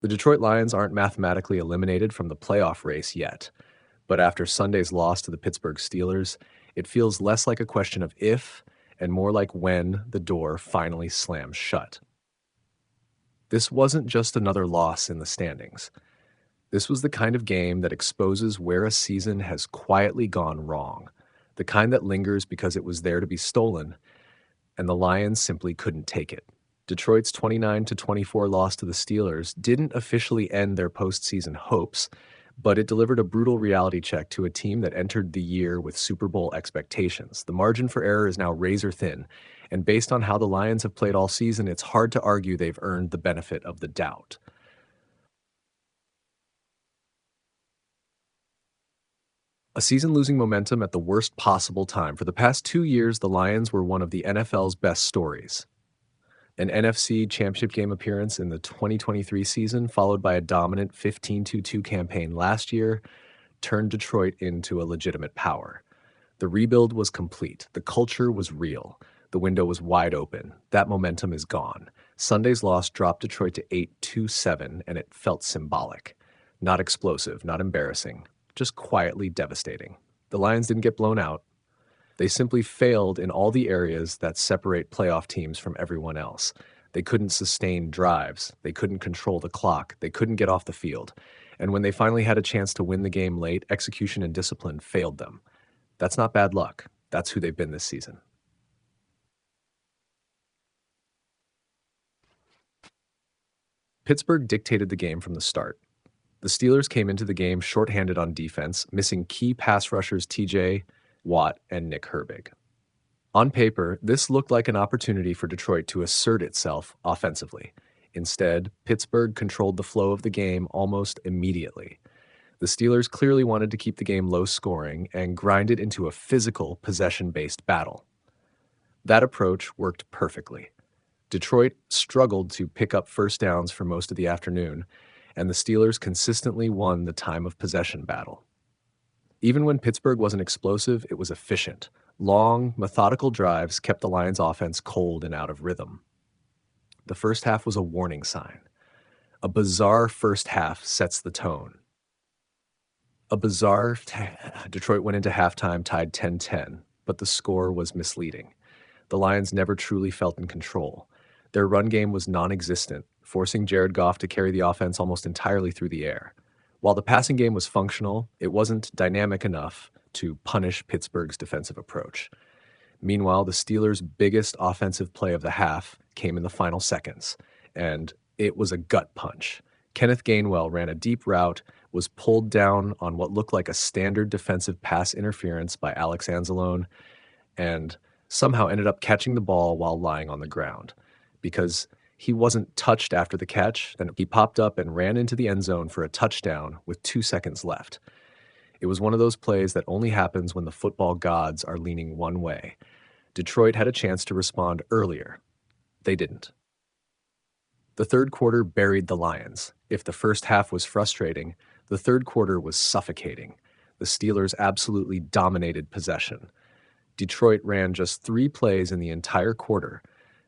The Detroit Lions aren't mathematically eliminated from the playoff race yet, but after Sunday's loss to the Pittsburgh Steelers, it feels less like a question of if and more like when the door finally slams shut. This wasn't just another loss in the standings. This was the kind of game that exposes where a season has quietly gone wrong, the kind that lingers because it was there to be stolen, and the Lions simply couldn't take it. Detroit's 29-24 loss to the Steelers didn't officially end their postseason hopes, but it delivered a brutal reality check to a team that entered the year with Super Bowl expectations. The margin for error is now razor thin, and based on how the Lions have played all season, it's hard to argue they've earned the benefit of the doubt. A season losing momentum at the worst possible time. For the past 2 years, the Lions were one of the NFL's best stories. An NFC Championship game appearance in the 2023 season, followed by a dominant 15-2 campaign last year, turned Detroit into a legitimate power. The rebuild was complete. The culture was real. The window was wide open. That momentum is gone. Sunday's loss dropped Detroit to 8-7, and it felt symbolic. Not explosive, not embarrassing, just quietly devastating. The Lions didn't get blown out. They simply failed in all the areas that separate playoff teams from everyone else. They couldn't sustain drives. They couldn't control the clock. They couldn't get off the field. And when they finally had a chance to win the game late, execution and discipline failed them. That's not bad luck. That's who they've been this season. Pittsburgh dictated the game from the start. The Steelers came into the game shorthanded on defense, missing key pass rushers TJ Watt and Nick Herbig. On paper, this looked like an opportunity for Detroit to assert itself offensively. Instead, Pittsburgh controlled the flow of the game almost immediately. The Steelers clearly wanted to keep the game low scoring and grind it into a physical, possession-based battle. That approach worked perfectly. Detroit struggled to pick up first downs for most of the afternoon, and the Steelers consistently won the time of possession battle. Even when Pittsburgh wasn't explosive, it was efficient. Long, methodical drives kept the Lions' offense cold and out of rhythm. The first half was a warning sign. A bizarre first half sets the tone. Detroit went into halftime tied 10-10, but the score was misleading. The Lions never truly felt in control. Their run game was non-existent, forcing Jared Goff to carry the offense almost entirely through the air. While the passing game was functional, it wasn't dynamic enough to punish Pittsburgh's defensive approach. Meanwhile, the Steelers' biggest offensive play of the half came in the final seconds, and it was a gut punch. Kenneth Gainwell ran a deep route, was pulled down on what looked like a standard defensive pass interference by Alex Anzalone, and somehow ended up catching the ball while lying on the ground. Because he wasn't touched after the catch, then he popped up and ran into the end zone for a touchdown with 2 seconds left. It was one of those plays that only happens when the football gods are leaning one way. Detroit had a chance to respond earlier. They didn't. The third quarter buried the Lions. If the first half was frustrating, the third quarter was suffocating. The Steelers absolutely dominated possession. Detroit ran just 3 plays in the entire quarter.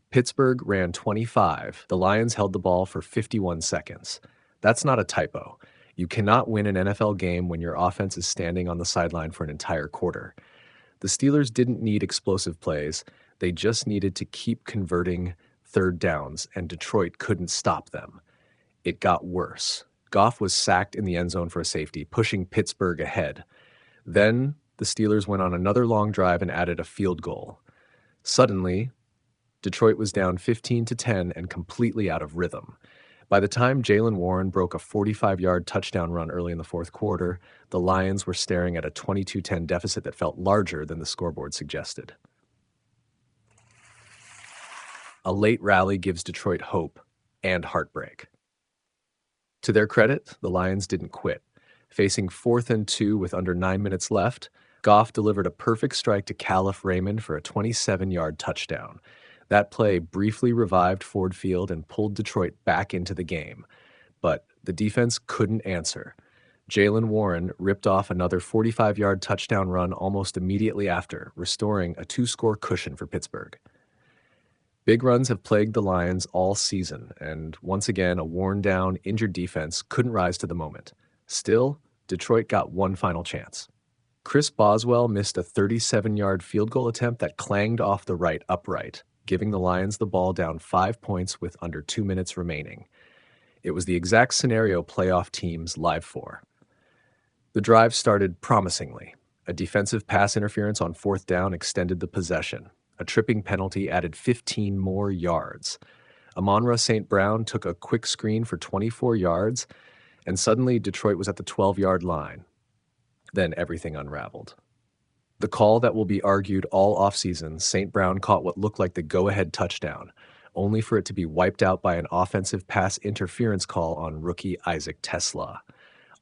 Pittsburgh ran 25. The Lions held the ball for 51 seconds. That's not a typo. You cannot win an NFL game when your offense is standing on the sideline for an entire quarter. The Steelers didn't need explosive plays. They just needed to keep converting third downs, and Detroit couldn't stop them. It got worse. Goff was sacked in the end zone for a safety, pushing Pittsburgh ahead. Then the Steelers went on another long drive and added a field goal. Suddenly, Detroit was down 15-10 and completely out of rhythm. By the time Jaylen Warren broke a 45-yard touchdown run early in the fourth quarter, the Lions were staring at a 22-10 deficit that felt larger than the scoreboard suggested. A late rally gives Detroit hope and heartbreak. To their credit, the Lions didn't quit. Facing 4th and 2 with under 9 minutes left, Goff delivered a perfect strike to Calif Raymond for a 27-yard touchdown. That play briefly revived Ford Field and pulled Detroit back into the game. But the defense couldn't answer. Jaylen Warren ripped off another 45-yard touchdown run almost immediately after, restoring a 2-score cushion for Pittsburgh. Big runs have plagued the Lions all season, and once again, a worn down, injured defense couldn't rise to the moment. Still, Detroit got one final chance. Chris Boswell missed a 37-yard field goal attempt that clanged off the right upright, giving the Lions the ball down 5 points with under 2 minutes remaining. It was the exact scenario playoff teams live for. The drive started promisingly. A defensive pass interference on fourth down extended the possession. A tripping penalty added 15 more yards. Amon-Ra St. Brown took a quick screen for 24 yards, and suddenly Detroit was at the 12-yard line. Then everything unraveled. The call that will be argued all offseason, St. Brown caught what looked like the go-ahead touchdown, only for it to be wiped out by an offensive pass interference call on rookie Isaac Tesla.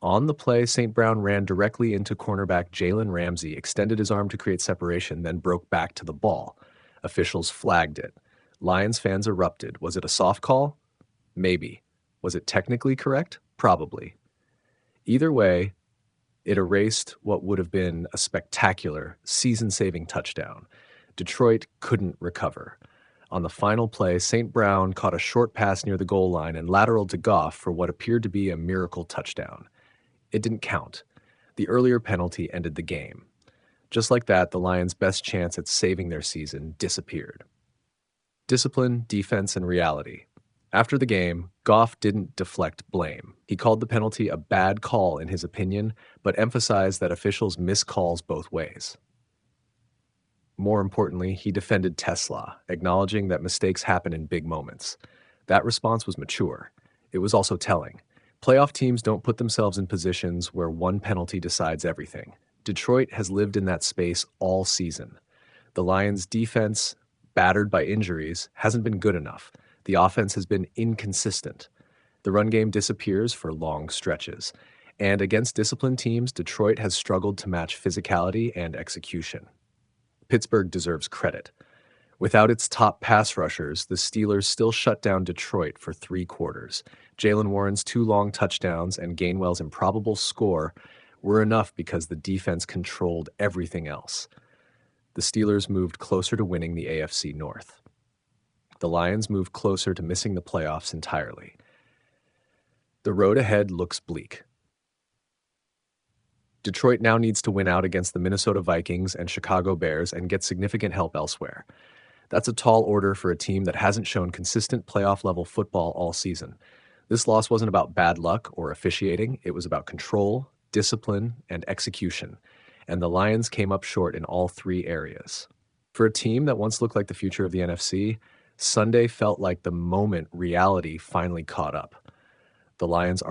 On the play, St. Brown ran directly into cornerback Jalen Ramsey, extended his arm to create separation, then broke back to the ball. Officials flagged it. Lions fans erupted. Was it a soft call? Maybe. Was it technically correct? Probably. Either way, it erased what would have been a spectacular, season-saving touchdown. Detroit couldn't recover. On the final play, St. Brown caught a short pass near the goal line and lateraled to Goff for what appeared to be a miracle touchdown. It didn't count. The earlier penalty ended the game. Just like that, the Lions' best chance at saving their season disappeared. Discipline, defense, and reality. After the game, Goff didn't deflect blame. He called the penalty a bad call in his opinion, but emphasized that officials miss calls both ways. More importantly, he defended Tesla, acknowledging that mistakes happen in big moments. That response was mature. It was also telling. Playoff teams don't put themselves in positions where one penalty decides everything. Detroit has lived in that space all season. The Lions' defense, battered by injuries, hasn't been good enough. The offense has been inconsistent. The run game disappears for long stretches. And against disciplined teams, Detroit has struggled to match physicality and execution. Pittsburgh deserves credit. Without its top pass rushers, the Steelers still shut down Detroit for 3 quarters. Jaylen Warren's 2 long touchdowns and Gainwell's improbable score were enough because the defense controlled everything else. The Steelers moved closer to winning the AFC North. The Lions moved closer to missing the playoffs entirely. The road ahead looks bleak. Detroit now needs to win out against the Minnesota Vikings and Chicago Bears and get significant help elsewhere. That's a tall order for a team that hasn't shown consistent playoff-level football all season. This loss wasn't about bad luck or officiating. It was about control, discipline, and execution. And the Lions came up short in all 3 areas. For a team that once looked like the future of the NFC, Sunday felt like the moment reality finally caught up. The Lions